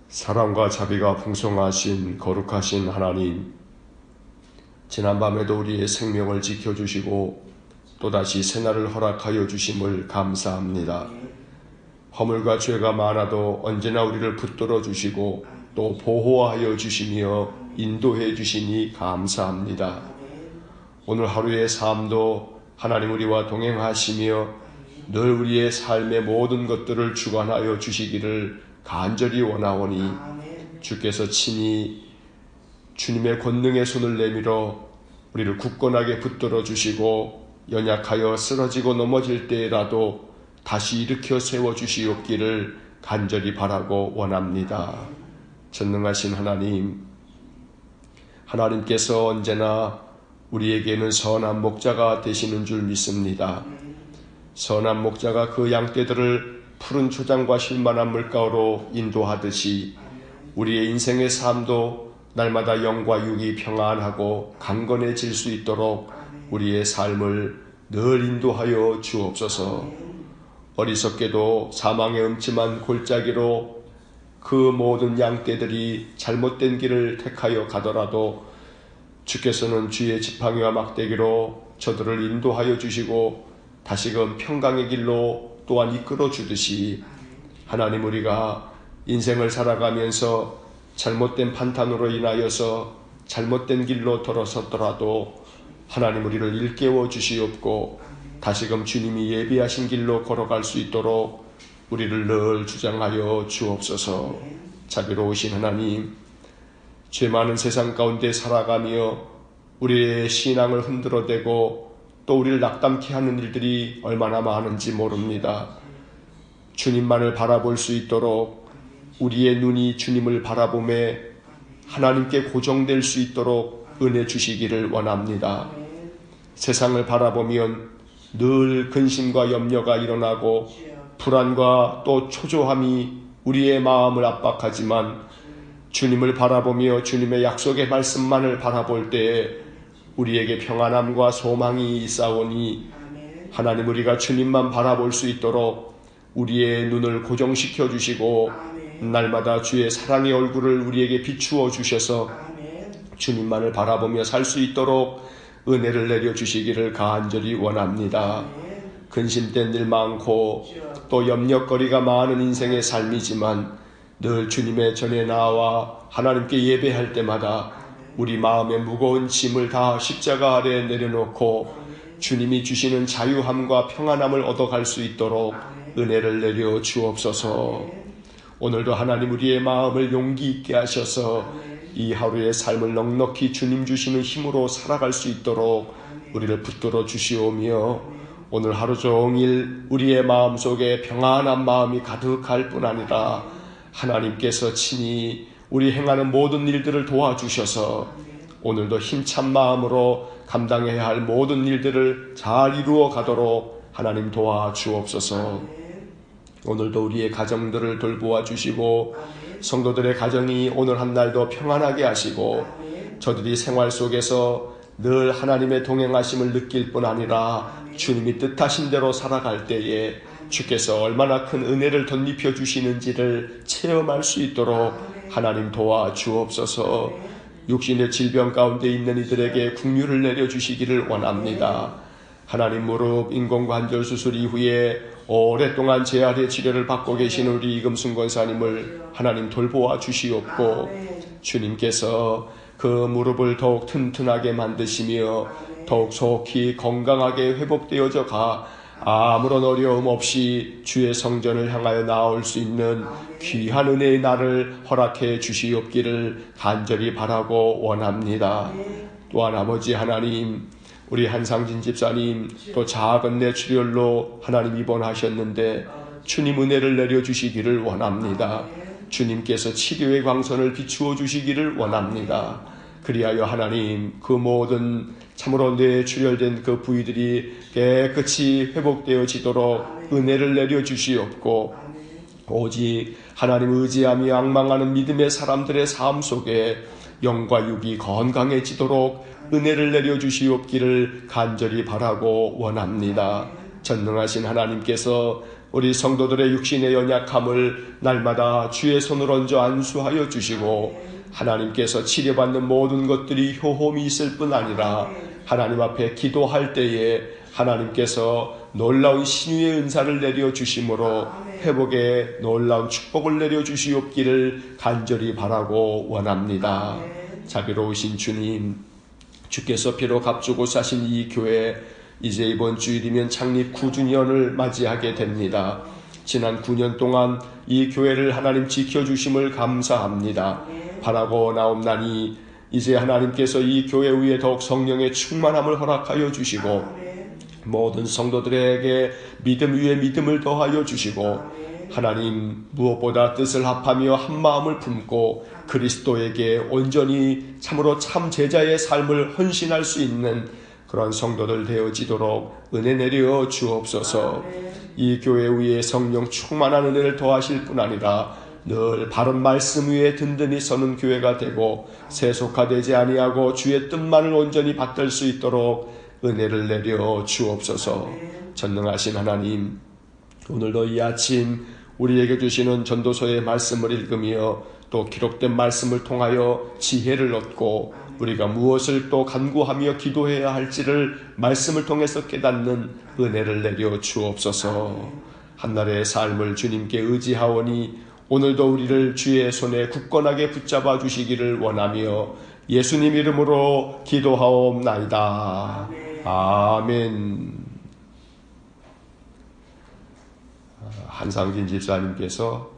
사랑과 자비가 풍성하신 거룩하신 하나님, 지난밤에도 우리의 생명을 지켜주시고 또다시 새날을 허락하여 주심을 감사합니다. 허물과 죄가 많아도 언제나 우리를 붙들어 주시고 또 보호하여 주시며 인도해 주시니 감사합니다. 오늘 하루의 삶도 하나님 우리와 동행하시며 늘 우리의 삶의 모든 것들을 주관하여 주시기를 간절히 원하오니 주께서 친히 주님의 권능의 손을 내밀어 우리를 굳건하게 붙들어 주시고 연약하여 쓰러지고 넘어질 때라도 다시 일으켜 세워 주시옵기를 간절히 바라고 원합니다. 전능하신 하나님, 하나님께서 언제나 우리에게는 선한 목자가 되시는 줄 믿습니다. 선한 목자가 그 양떼들을 푸른 초장과 실만한 물가로 인도하듯이 우리의 인생의 삶도 날마다 영과 육이 평안하고 강건해질 수 있도록 우리의 삶을 늘 인도하여 주옵소서. 어리석게도 사망의 음침한 골짜기로 그 모든 양떼들이 잘못된 길을 택하여 가더라도 주께서는 주의 지팡이와 막대기로 저들을 인도하여 주시고 다시금 평강의 길로 또한 이끌어 주듯이 하나님, 우리가 인생을 살아가면서 잘못된 판단으로 인하여서 잘못된 길로 돌아섰더라도 하나님, 우리를 일깨워 주시옵고 다시금 주님이 예비하신 길로 걸어갈 수 있도록 우리를 늘 주장하여 주옵소서. 자비로우신 하나님, 죄 많은 세상 가운데 살아가며 우리의 신앙을 흔들어대고 또 우리를 낙담케 하는 일들이 얼마나 많은지 모릅니다. 주님만을 바라볼 수 있도록 우리의 눈이 주님을 바라보매 하나님께 고정될 수 있도록 은혜 주시기를 원합니다. 세상을 바라보면 늘 근심과 염려가 일어나고 불안과 또 초조함이 우리의 마음을 압박하지만 주님을 바라보며 주님의 약속의 말씀만을 바라볼 때에 우리에게 평안함과 소망이 있사오니 하나님, 우리가 주님만 바라볼 수 있도록 우리의 눈을 고정시켜 주시고 날마다 주의 사랑의 얼굴을 우리에게 비추어 주셔서 주님만을 바라보며 살 수 있도록 은혜를 내려주시기를 간절히 원합니다. 근심된 일 많고 또 염려거리가 많은 인생의 삶이지만 늘 주님의 전에 나와 하나님께 예배할 때마다 우리 마음의 무거운 짐을 다 십자가 아래에 내려놓고 주님이 주시는 자유함과 평안함을 얻어갈 수 있도록 은혜를 내려 주옵소서. 오늘도 하나님, 우리의 마음을 용기 있게 하셔서 이 하루의 삶을 넉넉히 주님 주시는 힘으로 살아갈 수 있도록 우리를 붙들어 주시오며 오늘 하루 종일 우리의 마음속에 평안한 마음이 가득할 뿐 아니라 하나님께서 친히 우리 행하는 모든 일들을 도와주셔서 오늘도 힘찬 마음으로 감당해야 할 모든 일들을 잘 이루어 가도록 하나님 도와주옵소서. 오늘도 우리의 가정들을 돌보아 주시고 성도들의 가정이 오늘 한 날도 평안하게 하시고 저들이 생활 속에서 늘 하나님의 동행하심을 느낄 뿐 아니라 주님이 뜻하신 대로 살아갈 때에 주께서 얼마나 큰 은혜를 덧입혀 주시는지를 체험할 수 있도록 하나님 도와주옵소서. 육신의 질병 가운데 있는 이들에게 긍휼을 내려주시기를 원합니다. 하나님, 무릎 인공관절 수술 이후에 오랫동안 재활의 치료를 받고 계신 우리 이금순 권사님을 하나님 돌보아 주시옵고 주님께서 그 무릎을 더욱 튼튼하게 만드시며 더욱 속히 건강하게 회복되어져 가 아무런 어려움 없이 주의 성전을 향하여 나올 수 있는 귀한 은혜의 날을 허락해 주시옵기를 간절히 바라고 원합니다. 또한 아버지 하나님, 우리 한상진 집사님 또 작은 뇌출혈로 하나님 입원하셨는데 주님 은혜를 내려주시기를 원합니다. 주님께서 치료의 광선을 비추어 주시기를 원합니다. 그리하여 하나님, 그 모든 참으로 뇌출혈된 그 부위들이 깨끗이 회복되어지도록 은혜를 내려주시옵고 오직 하나님 의지하며 앙망하는 믿음의 사람들의 삶 속에 영과 육이 건강해지도록 은혜를 내려주시옵기를 간절히 바라고 원합니다. 전능하신 하나님께서 우리 성도들의 육신의 연약함을 날마다 주의 손을 얹어 안수하여 주시고 하나님께서 치료받는 모든 것들이 효험이 있을 뿐 아니라 하나님 앞에 기도할 때에 하나님께서 놀라운 신유의 은사를 내려 주심으로 회복의 놀라운 축복을 내려 주시옵기를 간절히 바라고 원합니다. 자비로우신 주님, 주께서 피로 값주고 사신 이 교회, 이제 이번 주일이면 창립 9주년을 맞이하게 됩니다. 지난 9년 동안 이 교회를 하나님 지켜주심을 감사합니다. 바라고 나옵나니 이제 하나님께서 이 교회 위에 더욱 성령의 충만함을 허락하여 주시고 모든 성도들에게 믿음 위에 믿음을 더하여 주시고 하나님 무엇보다 뜻을 합하며 한 마음을 품고 그리스도에게 온전히 참으로 참 제자의 삶을 헌신할 수 있는 그런 성도들 되어지도록 은혜 내려 주옵소서. 이 교회 위에 성령 충만한 은혜를 더하실 뿐 아니라 늘 바른 말씀 위에 든든히 서는 교회가 되고 세속화되지 아니하고 주의 뜻만을 온전히 받들 수 있도록 은혜를 내려 주옵소서. 전능하신 하나님, 오늘도 이 아침 우리에게 주시는 전도서의 말씀을 읽으며 또 기록된 말씀을 통하여 지혜를 얻고 우리가 무엇을 또 간구하며 기도해야 할지를 말씀을 통해서 깨닫는 은혜를 내려 주옵소서. 한날의 삶을 주님께 의지하오니 오늘도 우리를 주의 손에 굳건하게 붙잡아 주시기를 원하며 예수님 이름으로 기도하옵나이다. 아멘. 한상진 집사님께서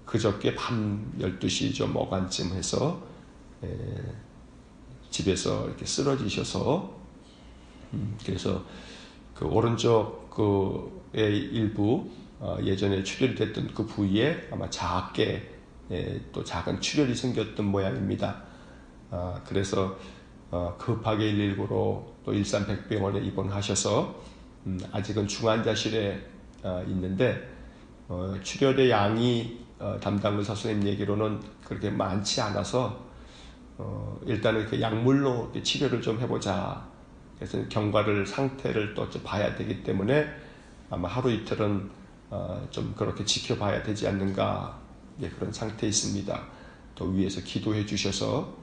그저께 밤 12시 좀 오간쯤 해서 집에서 이렇게 쓰러지셔서 그래서 그 오른쪽 그의 일부 예전에 출혈됐던 그 부위에 아마 작게 또 작은 출혈이 생겼던 모양입니다. 그래서 급하게 119로 또 일산백병원에 입원하셔서 아직은 중환자실에 있는데 출혈의 양이 담당 의사 선생님 얘기로는 그렇게 많지 않아서 일단은 그 약물로 치료를 좀 해보자. 그래서 경과를 상태를 또 봐야 되기 때문에 아마 하루 이틀은 좀 그렇게 지켜봐야 되지 않는가 그런 상태에 있습니다. 또 위에서 기도해 주셔서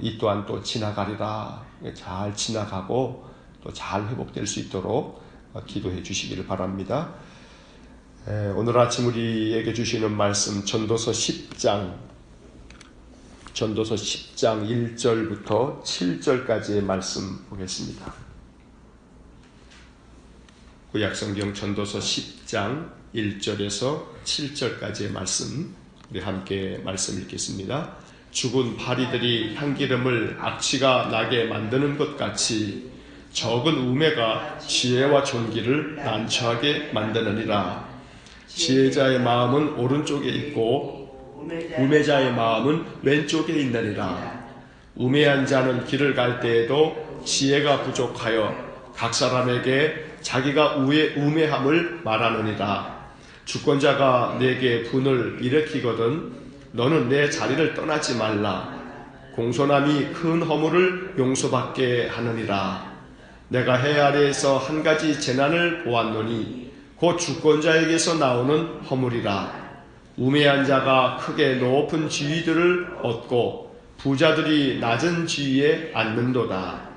이 또한 또 지나가리라 잘 지나가고 또 잘 회복될 수 있도록 기도해 주시기를 바랍니다. 오늘 아침 우리에게 주시는 말씀 전도서 10장 1절부터 7절까지의 말씀 보겠습니다. 구약성경 전도서 10장 1절에서 7절까지의 말씀 우리 함께 말씀 읽겠습니다. 죽은 파리들이 향기름을 악취가 나게 만드는 것 같이 적은 우매가 지혜와 존귀를 난처하게 만드느니라. 지혜자의 마음은 오른쪽에 있고 우매자의 마음은 왼쪽에 있느니라. 우매한 자는 길을 갈 때에도 지혜가 부족하여 각 사람에게 자기가 우매함을 말하느니라. 주권자가 내게 분을 일으키거든 너는 내 자리를 떠나지 말라. 공손함이 큰 허물을 용서받게 하느니라. 내가 해 아래에서 한 가지 재난을 보았노니 곧 주권자에게서 나오는 허물이라. 우매한 자가 크게 높은 지위들을 얻고 부자들이 낮은 지위에 앉는도다.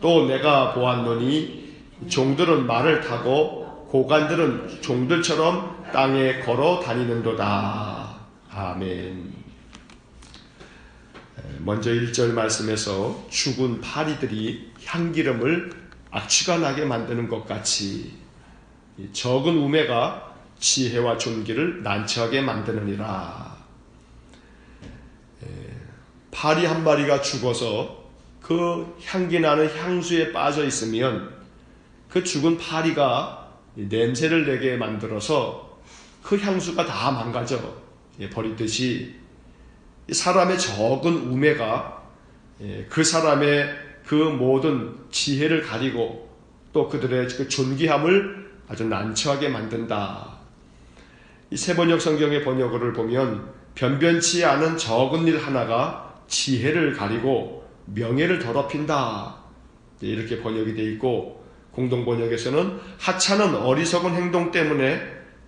또 내가 보았노니 종들은 말을 타고 고관들은 종들처럼 땅에 걸어 다니는도다. 아멘. 먼저 1절 말씀에서 죽은 파리들이 향기름을 악취가 나게 만드는 것 같이 적은 우매가 지혜와 존귀를 난처하게 만드느니라. 파리 한 마리가 죽어서 그 향기 나는 향수에 빠져 있으면 그 죽은 파리가 냄새를 내게 만들어서 그 향수가 다 망가져 버리듯이 사람의 적은 우매가 그 사람의 그 모든 지혜를 가리고 또 그들의 그 존귀함을 아주 난처하게 만든다. 이 세번역 성경의 번역어를 보면 변변치 않은 적은 일 하나가 지혜를 가리고 명예를 더럽힌다 이렇게 번역이 되어 있고 공동번역에서는 하찮은 어리석은 행동 때문에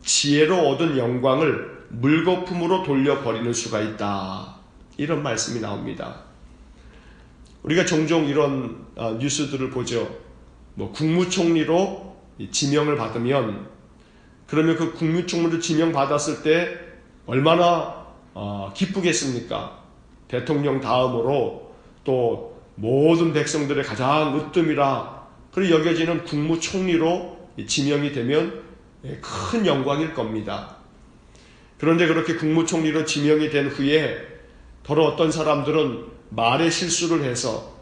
지혜로 얻은 영광을 물거품으로 돌려버리는 수가 있다. 이런 말씀이 나옵니다. 우리가 종종 이런 뉴스들을 보죠. 국무총리로 지명을 받으면, 그러면 그 국무총리로 지명받았을 때 얼마나 기쁘겠습니까? 대통령 다음으로 또 모든 백성들의 가장 으뜸이라 그리고 여겨지는 국무총리로 지명이 되면 큰 영광일 겁니다. 그런데 그렇게 국무총리로 지명이 된 후에 더러 어떤 사람들은 말에 실수를 해서,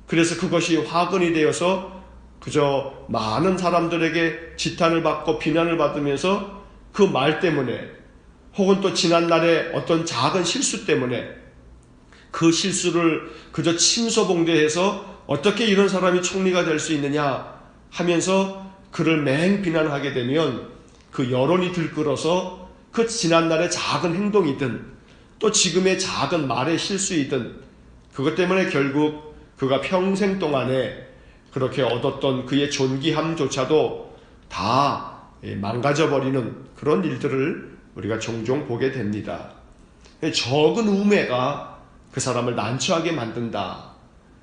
그래서 그것이 화근이 되어서 그저 많은 사람들에게 지탄을 받고 비난을 받으면서 그 말 때문에, 혹은 또 지난날의 어떤 작은 실수 때문에 그 실수를 그저 침소봉대해서 어떻게 이런 사람이 총리가 될 수 있느냐 하면서 그를 맹비난하게 되면 그 여론이 들끓어서 그 지난날의 작은 행동이든 또 지금의 작은 말의 실수이든 그것 때문에 결국 그가 평생 동안에 그렇게 얻었던 그의 존귀함조차도 다 망가져버리는 그런 일들을 우리가 종종 보게 됩니다. 적은 우매가 그 사람을 난처하게 만든다.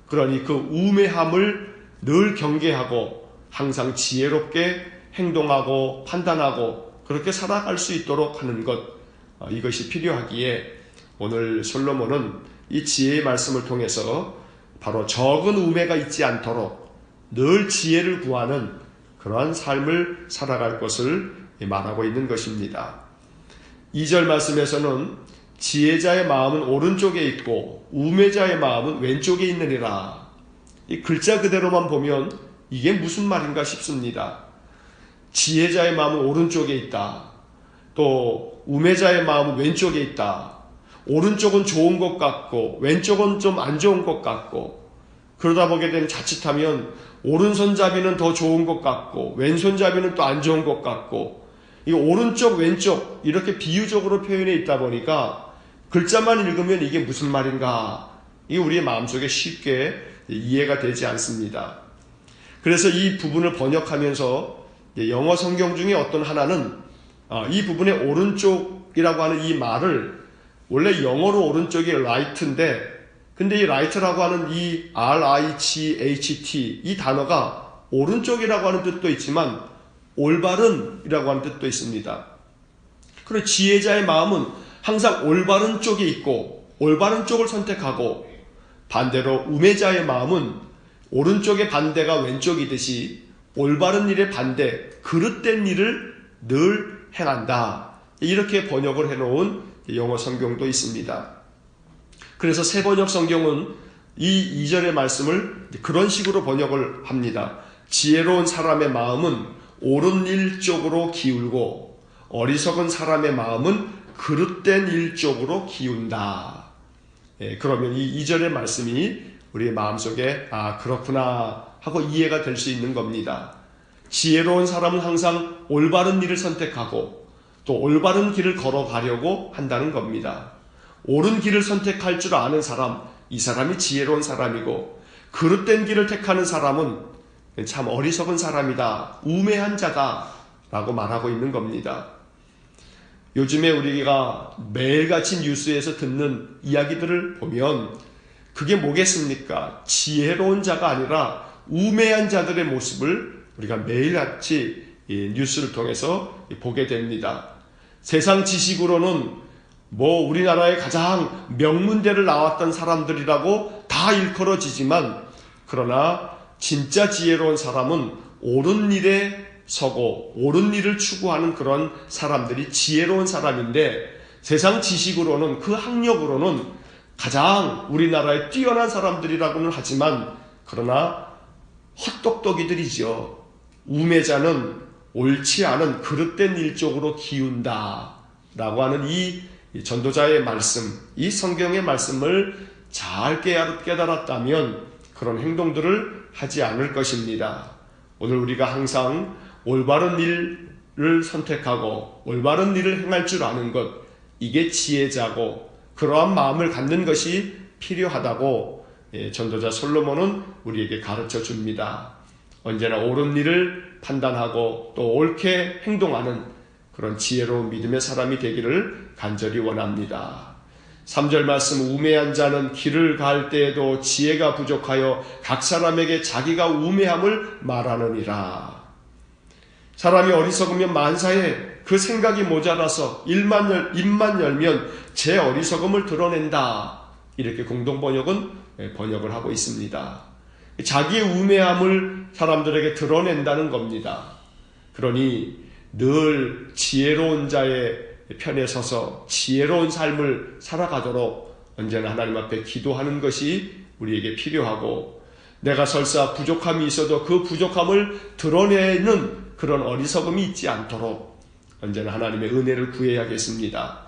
그러니 그 우매함을 늘 경계하고 항상 지혜롭게 행동하고 판단하고 그렇게 살아갈 수 있도록 하는 것, 이것이 필요하기에 오늘 솔로몬은 이 지혜의 말씀을 통해서 바로 적은 우매가 있지 않도록 늘 지혜를 구하는 그러한 삶을 살아갈 것을 말하고 있는 것입니다. 2절 말씀에서는 지혜자의 마음은 오른쪽에 있고 우매자의 마음은 왼쪽에 있느니라. 이 글자 그대로만 보면 이게 무슨 말인가 싶습니다. 지혜자의 마음은 오른쪽에 있다. 또 우매자의 마음은 왼쪽에 있다. 오른쪽은 좋은 것 같고 왼쪽은 좀 안 좋은 것 같고, 그러다 보게 되면 자칫하면 오른손잡이는 더 좋은 것 같고 왼손잡이는 또 안 좋은 것 같고, 이 오른쪽 왼쪽 이렇게 비유적으로 표현해 있다 보니까 글자만 읽으면 이게 무슨 말인가, 이게 우리의 마음속에 쉽게 이해가 되지 않습니다. 그래서 이 부분을 번역하면서 영어 성경 중에 어떤 하나는 이 부분의 오른쪽이라고 하는 이 말을, 원래 영어로 오른쪽이 right인데, 근데 이 right라고 하는 이 R-I-G-H-T 이 단어가 오른쪽이라고 하는 뜻도 있지만 올바른이라고 하는 뜻도 있습니다. 그리고 지혜자의 마음은 항상 올바른 쪽에 있고 올바른 쪽을 선택하고, 반대로 우매자의 마음은 오른쪽의 반대가 왼쪽이듯이 올바른 일의 반대, 그릇된 일을 늘 행한다. 이렇게 번역을 해놓은 영어 성경도 있습니다. 그래서 새번역 성경은 이 2절의 말씀을 그런 식으로 번역을 합니다. 지혜로운 사람의 마음은 옳은 일 쪽으로 기울고 어리석은 사람의 마음은 그릇된 일 쪽으로 기운다. 그러면 이 2절의 말씀이 우리의 마음속에 그렇구나 하고 이해가 될 수 있는 겁니다. 지혜로운 사람은 항상 올바른 일을 선택하고 또 올바른 길을 걸어가려고 한다는 겁니다. 옳은 길을 선택할 줄 아는 사람, 이 사람이 지혜로운 사람이고, 그릇된 길을 택하는 사람은 참 어리석은 사람이다, 우매한 자다 라고 말하고 있는 겁니다. 요즘에 우리가 매일같이 뉴스에서 듣는 이야기들을 보면 그게 뭐겠습니까? 지혜로운 자가 아니라 우매한 자들의 모습을 우리가 매일같이 뉴스를 통해서 보게 됩니다. 세상 지식으로는 우리나라의 가장 명문대를 나왔던 사람들이라고 다 일컬어지지만, 그러나 진짜 지혜로운 사람은 옳은 일에 서고 옳은 일을 추구하는 그런 사람들이 지혜로운 사람인데, 세상 지식으로는, 그 학력으로는 가장 우리나라에 뛰어난 사람들이라고는 하지만 그러나 헛똑똑이들이죠. 우매자는 옳지 않은 그릇된 일 쪽으로 기운다 라고 하는 이 전도자의 말씀, 이 성경의 말씀을 잘 깨달았다면 그런 행동들을 하지 않을 것입니다. 오늘 우리가 항상 올바른 일을 선택하고 올바른 일을 행할 줄 아는 것, 이게 지혜자고 그러한 마음을 갖는 것이 필요하다고 전도자 솔로몬은 우리에게 가르쳐 줍니다. 언제나 옳은 일을 판단하고 또 옳게 행동하는 그런 지혜로운 믿음의 사람이 되기를 간절히 원합니다. 3절 말씀, 우매한 자는 길을 갈 때에도 지혜가 부족하여 각 사람에게 자기가 우매함을 말하느니라. 사람이 어리석으면 만사에 그 생각이 모자라서 입만 열면 제 어리석음을 드러낸다. 이렇게 공동번역은 번역을 하고 있습니다. 자기의 우매함을 사람들에게 드러낸다는 겁니다. 그러니 늘 지혜로운 자의 편에 서서 지혜로운 삶을 살아가도록 언제나 하나님 앞에 기도하는 것이 우리에게 필요하고, 내가 설사 부족함이 있어도 그 부족함을 드러내는 그런 어리석음이 있지 않도록 언제나 하나님의 은혜를 구해야겠습니다.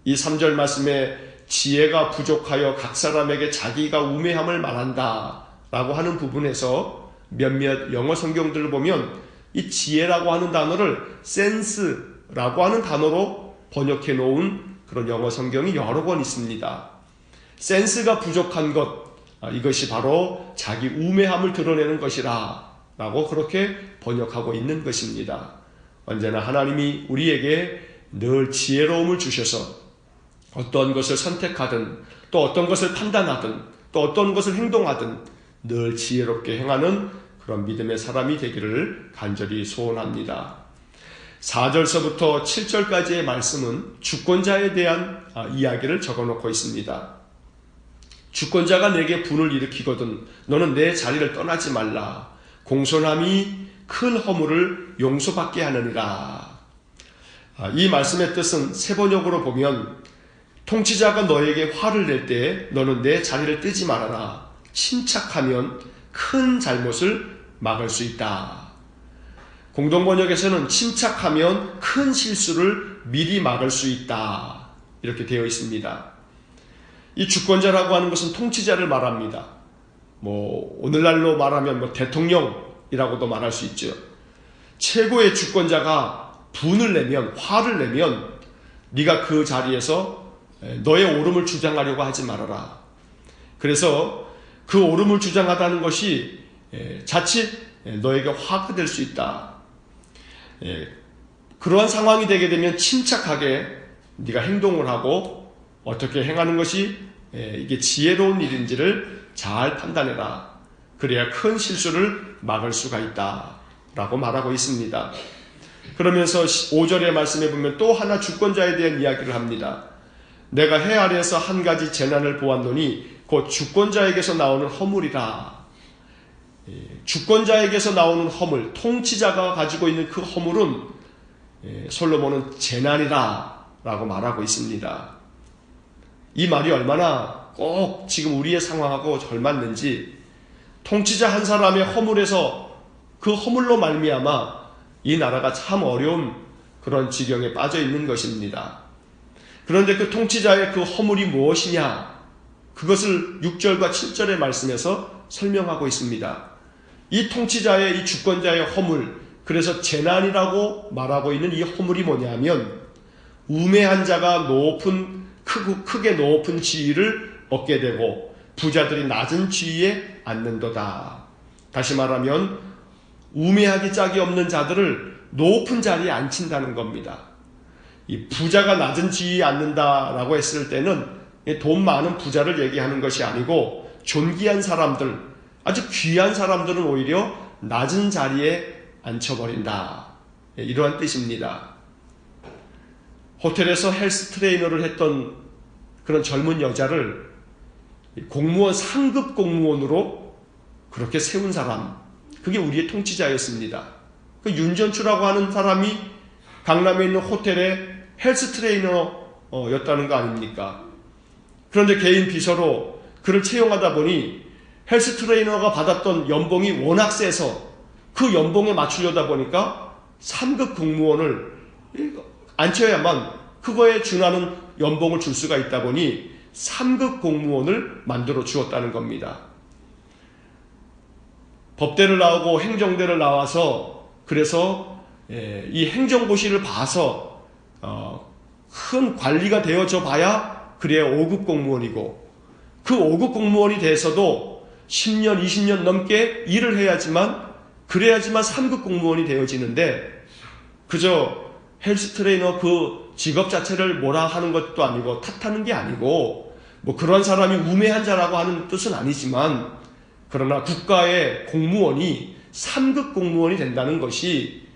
이 3절 말씀에 지혜가 부족하여 각 사람에게 자기가 우매함을 말한다 라고 하는 부분에서 몇몇 영어 성경들을 보면 이 지혜라고 하는 단어를 센스라고 하는 단어로 번역해 놓은 그런 영어 성경이 여러 권 있습니다. 센스가 부족한 것, 이것이 바로 자기 우매함을 드러내는 것이라 라고 그렇게 번역하고 있는 것입니다. 언제나 하나님이 우리에게 늘 지혜로움을 주셔서 어떤 것을 선택하든 또 어떤 것을 판단하든 또 어떤 것을 행동하든 늘 지혜롭게 행하는 그런 믿음의 사람이 되기를 간절히 소원합니다. 4절서부터 7절까지의 말씀은 주권자에 대한 이야기를 적어놓고 있습니다. 주권자가 내게 분을 일으키거든 너는 내 자리를 떠나지 말라. 공손함이 큰 허물을 용서받게 하느니라. 이 말씀의 뜻은 세번역으로 보면 통치자가 너에게 화를 낼 때 너는 내 자리를 뜨지 말아라. 침착하면 큰 잘못을 막을 수 있다. 공동번역에서는 침착하면 큰 실수를 미리 막을 수 있다. 이렇게 되어 있습니다. 이 주권자라고 하는 것은 통치자를 말합니다. 오늘날로 말하면 대통령이라고도 말할 수 있죠. 최고의 주권자가 분을 내면, 화를 내면 네가 그 자리에서 너의 옳음을 주장하려고 하지 말아라. 그래서 그 옳음을 주장하다는 것이 자칫 너에게 화가 될 수 있다. 그러한 상황이 되게 되면 침착하게 네가 행동을 하고 어떻게 행하는 것이 이게 지혜로운 일인지를 잘 판단해라. 그래야 큰 실수를 막을 수가 있다 라고 말하고 있습니다. 그러면서 5절의 말씀에 보면 또 하나 주권자에 대한 이야기를 합니다. 내가 해 아래에서 한 가지 재난을 보았노니 곧 주권자에게서 나오는 허물이라. 주권자에게서 나오는 허물, 통치자가 가지고 있는 그 허물은 솔로몬은 재난이라 라고 말하고 있습니다. 이 말이 얼마나 꼭 지금 우리의 상황하고 잘 맞는지, 통치자 한 사람의 허물에서 그 허물로 말미암아 이 나라가 참 어려운 그런 지경에 빠져 있는 것입니다. 그런데 그 통치자의 그 허물이 무엇이냐, 그것을 6절과 7절의 말씀에서 설명하고 있습니다. 이 통치자의, 이 주권자의 허물, 그래서 재난이라고 말하고 있는 이 허물이 뭐냐면 우매한 자가 크게 높은 지위를 얻게 되고 부자들이 낮은 지위에 앉는도다. 다시 말하면 우매하기 짝이 없는 자들을 높은 자리에 앉힌다는 겁니다. 이 부자가 낮은 지위에 앉는다라고 했을 때는 돈 많은 부자를 얘기하는 것이 아니고 존귀한 사람들, 아주 귀한 사람들은 오히려 낮은 자리에 앉혀버린다. 이러한 뜻입니다. 호텔에서 헬스 트레이너를 했던 그런 젊은 여자를 공무원, 상급 공무원으로 그렇게 세운 사람, 그게 우리의 통치자였습니다. 그 윤전추라고 하는 사람이 강남에 있는 호텔의 헬스 트레이너였다는 거 아닙니까? 그런데 개인 비서로 그를 채용하다 보니 헬스 트레이너가 받았던 연봉이 워낙 세서 그 연봉에 맞추려다 보니까 상급 공무원을 앉혀야만 그거에 준하는 연봉을 줄 수가 있다 보니 3급 공무원을 만들어 주었다는 겁니다. 법대를 나오고 행정대를 나와서 그래서 이 행정고시를 봐서 큰 관리가 되어져 봐야 그래야 5급 공무원이고, 그 5급 공무원이 돼서도 10년, 20년 넘게 일을 해야지만 그래야지만 3급 공무원이 되어지는데 그저 헬스 트레이너 그 직업 자체를 뭐라 하는 것도 아니고 탓하는 게 아니고 뭐 그런 사람이 우매한 자라고 하는 뜻은 아니지만 그러나 국가의 공무원이 3급 공무원이 된다는 것이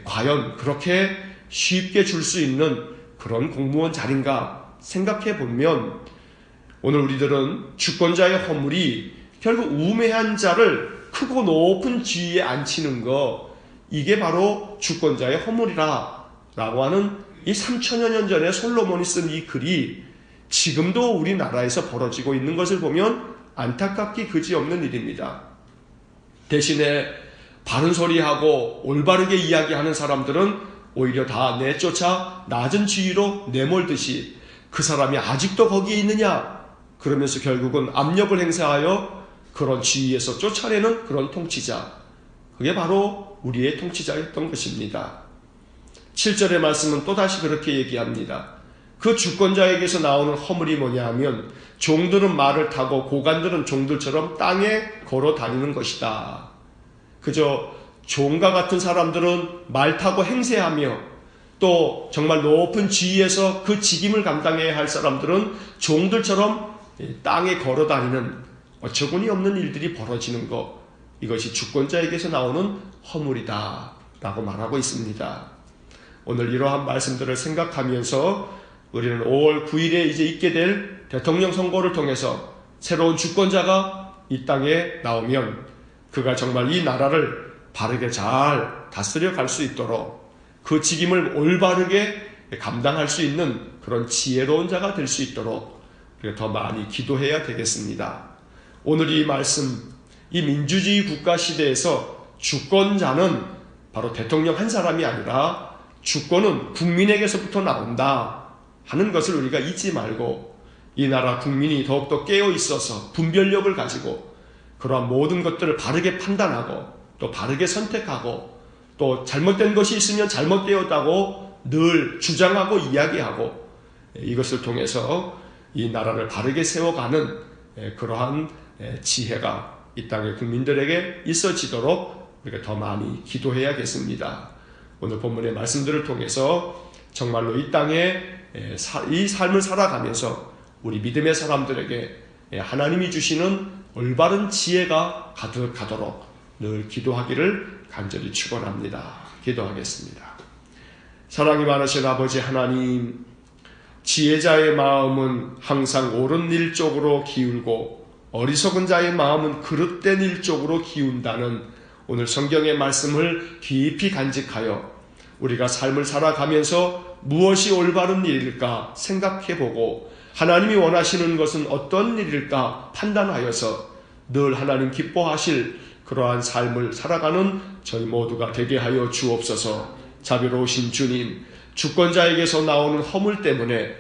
과연 그렇게 쉽게 줄 수 있는 그런 공무원 자리인가 생각해 보면 오늘 우리들은 주권자의 허물이 결국 우매한 자를 크고 높은 지위에 앉히는 거 이게 바로 주권자의 허물이라 라고 하는 이 3000여 년 전에 솔로몬이 쓴 이 글이 지금도 우리나라에서 벌어지고 있는 것을 보면 안타깝기 그지없는 일입니다. 대신에 바른 소리하고 올바르게 이야기하는 사람들은 오히려 다 내쫓아 낮은 지위로 내몰듯이 그 사람이 아직도 거기에 있느냐 그러면서 결국은 압력을 행사하여 그런 지위에서 쫓아내는 그런 통치자, 그게 바로 우리의 통치자였던 것입니다. 7절의 말씀은 또다시 그렇게 얘기합니다. 그 주권자에게서 나오는 허물이 뭐냐 하면 종들은 말을 타고 고관들은 종들처럼 땅에 걸어 다니는 것이다. 그저 종과 같은 사람들은 말 타고 행세하며 또 정말 높은 지위에서 그 직임을 감당해야 할 사람들은 종들처럼 땅에 걸어 다니는 어처구니 없는 일들이 벌어지는 것, 이것이 주권자에게서 나오는 허물이다 라고 말하고 있습니다. 오늘 이러한 말씀들을 생각하면서 우리는 5월 9일에 이제 있게 될 대통령 선거를 통해서 새로운 주권자가 이 땅에 나오면 그가 정말 이 나라를 바르게 잘 다스려 갈 수 있도록 그 직임을 올바르게 감당할 수 있는 그런 지혜로운 자가 될 수 있도록 우리가 더 많이 기도해야 되겠습니다. 오늘 이 말씀, 이 민주주의 국가 시대에서 주권자는 바로 대통령 한 사람이 아니라 주권은 국민에게서부터 나온다 하는 것을 우리가 잊지 말고 이 나라 국민이 더욱더 깨어 있어서 분별력을 가지고 그러한 모든 것들을 바르게 판단하고 또 바르게 선택하고 또 잘못된 것이 있으면 잘못되었다고 늘 주장하고 이야기하고 이것을 통해서 이 나라를 바르게 세워가는 그러한 지혜가 이 땅의 국민들에게 있어지도록 우리가 더 많이 기도해야겠습니다. 오늘 본문의 말씀들을 통해서 정말로 이 땅에 이 삶을 살아가면서 우리 믿음의 사람들에게 하나님이 주시는 올바른 지혜가 가득하도록 늘 기도하기를 간절히 축원합니다. 기도하겠습니다. 사랑이 많으신 아버지 하나님, 지혜자의 마음은 항상 옳은 일 쪽으로 기울고 어리석은 자의 마음은 그릇된 일 쪽으로 기운다는 오늘 성경의 말씀을 깊이 간직하여 우리가 삶을 살아가면서 무엇이 올바른 일일까 생각해보고 하나님이 원하시는 것은 어떤 일일까 판단하여서 늘 하나님 기뻐하실 그러한 삶을 살아가는 저희 모두가 되게 하여 주옵소서. 자비로우신 주님, 주권자에게서 나오는 허물 때문에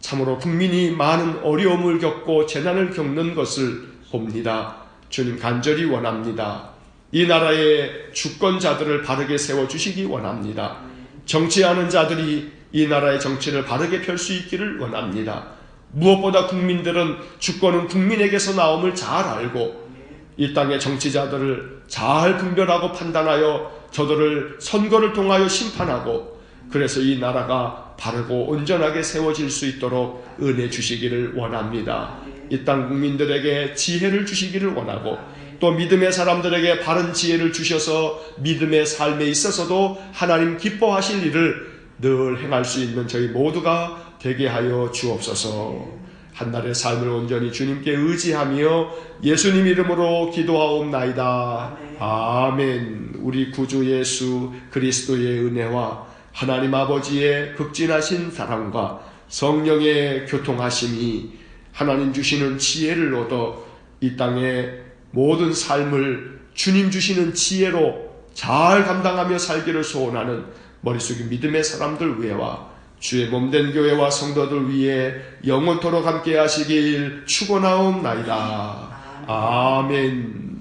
참으로 국민이 많은 어려움을 겪고 재난을 겪는 것을 봅니다. 주님 간절히 원합니다. 이 나라의 주권자들을 바르게 세워주시기 원합니다. 정치하는 자들이 이 나라의 정치를 바르게 펼 수 있기를 원합니다. 무엇보다 국민들은 주권은 국민에게서 나옴을 잘 알고 이 땅의 정치자들을 잘 분별하고 판단하여 저들을 선거를 통하여 심판하고 그래서 이 나라가 바르고 온전하게 세워질 수 있도록 은혜 주시기를 원합니다. 이 땅 국민들에게 지혜를 주시기를 원하고 또 믿음의 사람들에게 바른 지혜를 주셔서 믿음의 삶에 있어서도 하나님 기뻐하실 일을 늘 행할 수 있는 저희 모두가 되게 하여 주옵소서. 한날의 삶을 온전히 주님께 의지하며 예수님 이름으로 기도하옵나이다. 아멘. 우리 구주 예수 그리스도의 은혜와 하나님 아버지의 극진하신 사랑과 성령의 교통하심이 하나님 주시는 지혜를 얻어 이 땅의 모든 삶을 주님 주시는 지혜로 잘 감당하며 살기를 소원하는 머릿속에 믿음의 사람들 위에와 주의 몸된 교회와 성도들 위해 영원토록 함께 하시길 축원하옵나이다. 아멘.